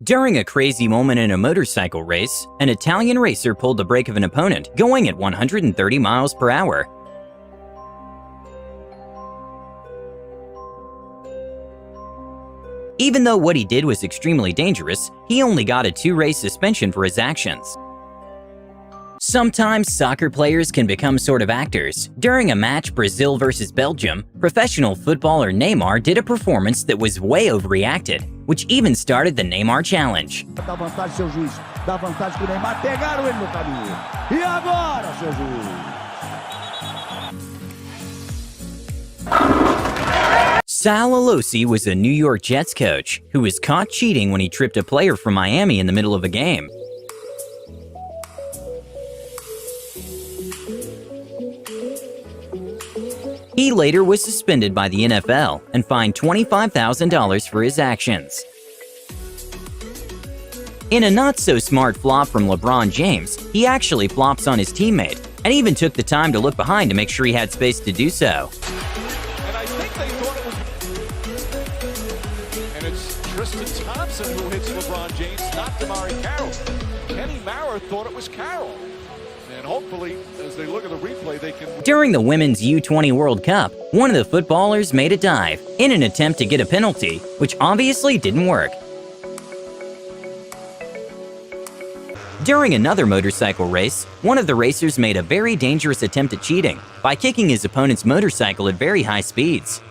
During a crazy moment in a motorcycle race, an Italian racer pulled the brake of an opponent, going at 130 miles per hour. Even though what he did was extremely dangerous, he only got a 2-race suspension for his actions. Sometimes soccer players can become sort of actors. During a match Brazil versus Belgium, professional footballer Neymar did a performance that was way overreacted, which even started the Neymar Challenge. Dá vantagem seu juiz, dá vantagem pro Neymar, pegaram ele no caminho. E agora, seu juiz? Sal Alosi was a New York Jets coach who was caught cheating when he tripped a player from Miami in the middle of a game. He later was suspended by the NFL and fined $25,000 for his actions. In a not-so-smart flop from LeBron James, he actually flops on his teammate and even took the time to look behind to make sure he had space to do so. And I think they thought it was... And it's Tristan Thompson who hits LeBron James, not Damari Carroll. Kenny Maurer thought it was Carroll. And hopefully, as they look at the replay, they can... During the Women's U20 World Cup, one of the footballers made a dive in an attempt to get a penalty, which obviously didn't work. During another motorcycle race, one of the racers made a very dangerous attempt at cheating by kicking his opponent's motorcycle at very high speeds.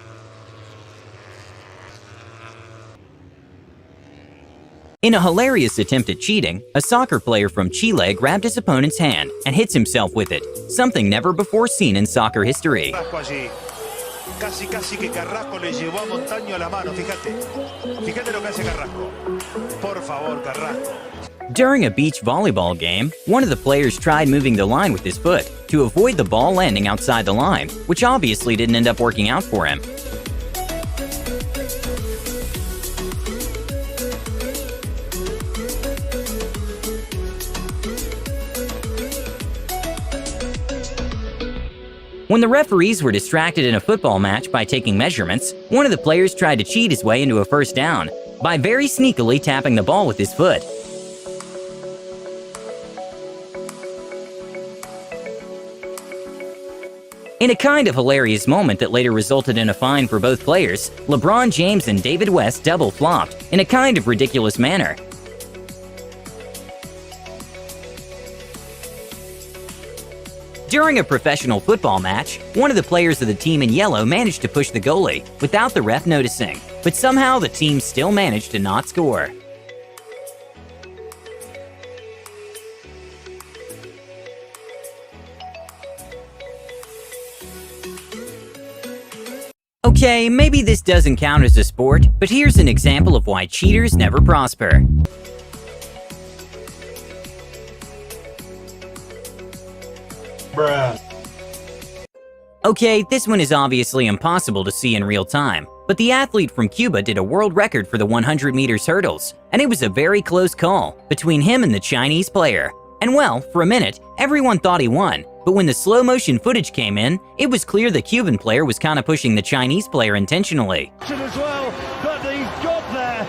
In a hilarious attempt at cheating, a soccer player from Chile grabbed his opponent's hand and hits himself with it, something never before seen in soccer history. Casi que Carrasco le llevó a Montaño la mano, fíjate lo que hace Carrasco. Por favor, Carrasco. During a beach volleyball game, one of the players tried moving the line with his foot to avoid the ball landing outside the line, which obviously didn't end up working out for him. When the referees were distracted in a football match by taking measurements, one of the players tried to cheat his way into a first down by very sneakily tapping the ball with his foot. In a kind of hilarious moment that later resulted in a fine for both players, LeBron James and David West double flopped in a kind of ridiculous manner. During a professional football match, one of the players of the team in yellow managed to push the goalie without the ref noticing, but somehow the team still managed to not score. Okay, maybe this doesn't count as a sport, but here's an example of why cheaters never prosper. Bruh. Okay, this one is obviously impossible to see in real time, but the athlete from Cuba did a world record for the 100 meters hurdles, and it was a very close call between him and the Chinese player. And well, for a minute, everyone thought he won, but when the slow-motion footage came in, it was clear the Cuban player was kind of pushing the Chinese player intentionally. As well, but he got there.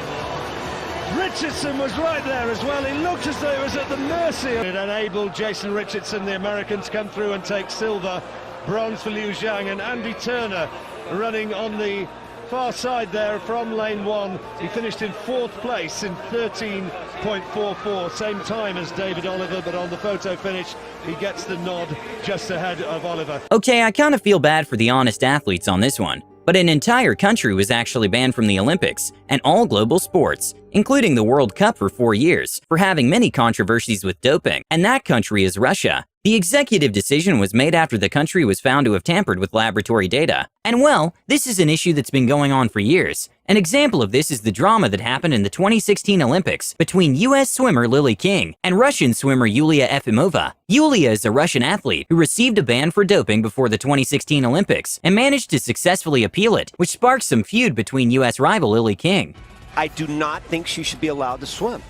Richardson was right there as well. It looked as though it was at the mercy. It enabled Jason Richardson, the American, to come through and take silver. Bronze for Liu Zhang, and Andy Turner running on the far side there from lane 1. He finished in 4th place in 13.44, same time as David Oliver, but on the photo finish, he gets the nod just ahead of Oliver. Okay, I kind of feel bad for the honest athletes on this one, but an entire country was actually banned from the Olympics and all global sports, including the World Cup for 4 years, for having many controversies with doping, and that country is Russia. The executive decision was made after the country was found to have tampered with laboratory data. And well, this is an issue that's been going on for years. An example of this is the drama that happened in the 2016 Olympics between US swimmer Lily King and Russian swimmer Yulia Efimova. Yulia is a Russian athlete who received a ban for doping before the 2016 Olympics and managed to successfully appeal it, which sparked some feud between US rival Lily King. I do not think she should be allowed to swim.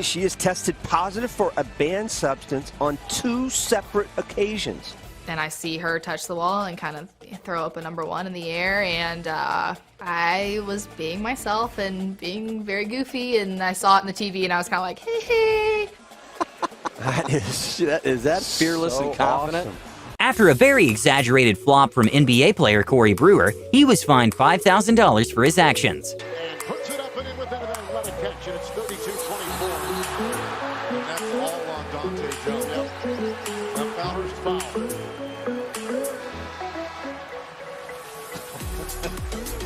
She has tested positive for a banned substance on 2 separate occasions. and I see her touch the wall and kind of throw up a number 1 in the air, and I was being myself and being very goofy, and I saw it on the TV, and I was kind of like, hey, hey. Is that fearless and confident? Awesome. After a very exaggerated flop from NBA player Corey Brewer, he was fined $5,000 for his actions. And puts it up and in with that athletic catch, and it's 32-24. And that's all on Dante Jones. Yep. Now Fowler's foul.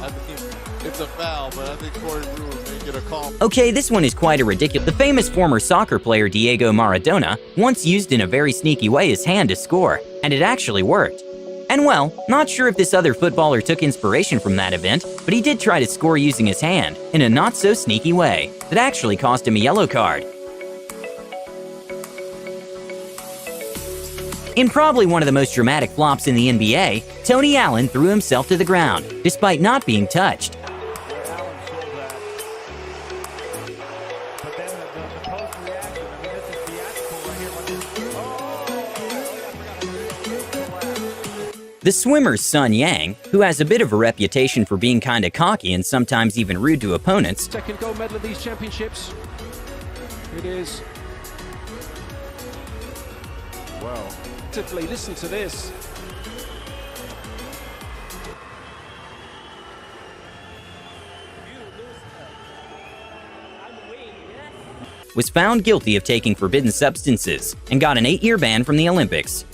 I think it's a foul, but I think Corey Brewer may get a call. Okay, this one is quite a ridiculous. The famous former soccer player Diego Maradona once used in a very sneaky way his hand to score, and it actually worked. And well, not sure if this other footballer took inspiration from that event, but he did try to score using his hand in a not-so-sneaky way that actually cost him a yellow card. In probably one of the most dramatic flops in the NBA, Tony Allen threw himself to the ground, despite not being touched. The swimmer's Sun Yang, who has a bit of a reputation for being kinda cocky and sometimes even rude to opponents, Second gold medal of these championships. It is. Wow. Listen to this. was found guilty of taking forbidden substances and got an 8-year ban from the Olympics.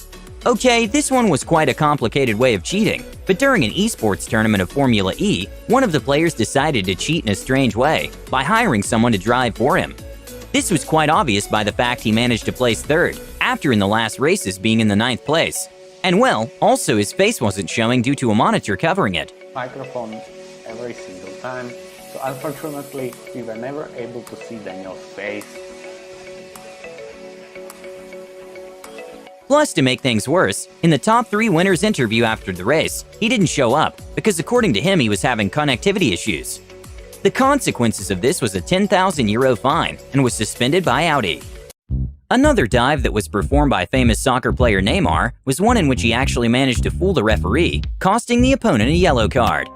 Okay, this one was quite a complicated way of cheating, but during an esports tournament of Formula E, one of the players decided to cheat in a strange way by hiring someone to drive for him. This was quite obvious by the fact he managed to place 3rd, after in the last races being in the 9th place. And well, also his face wasn't showing due to a monitor covering it. Microphone every single time, so unfortunately we were never able to see Daniel's face. Plus, to make things worse, in the top 3 winners interview after the race, he didn't show up because according to him he was having connectivity issues. The consequences of this was a €10,000 fine and was suspended by Audi. Another dive that was performed by famous soccer player Neymar was one in which he actually managed to fool the referee, costing the opponent a yellow card.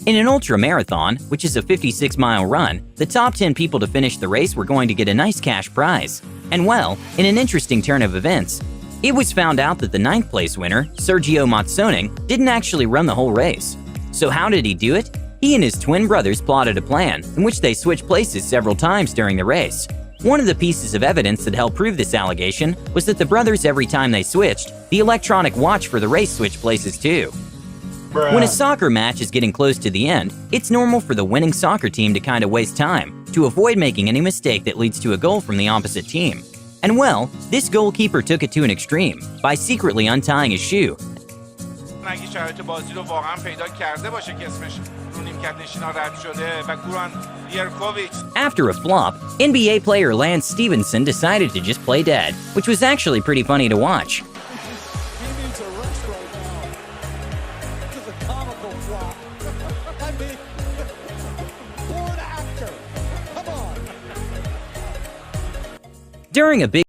In an ultra-marathon, which is a 56-mile run, the top 10 people to finish the race were going to get a nice cash prize. And well, in an interesting turn of events, it was found out that the 9th place winner, Sergio Matsoning, didn't actually run the whole race. So how did he do it? He and his twin brothers plotted a plan in which they switched places several times during the race. One of the pieces of evidence that helped prove this allegation was that the brothers, every time they switched, the electronic watch for the race switched places too. When a soccer match is getting close to the end, it's normal for the winning soccer team to kind of waste time to avoid making any mistake that leads to a goal from the opposite team. And well, this goalkeeper took it to an extreme by secretly untying his shoe. After a flop, NBA player Lance Stevenson decided to just play dead, which was actually pretty funny to watch. During a big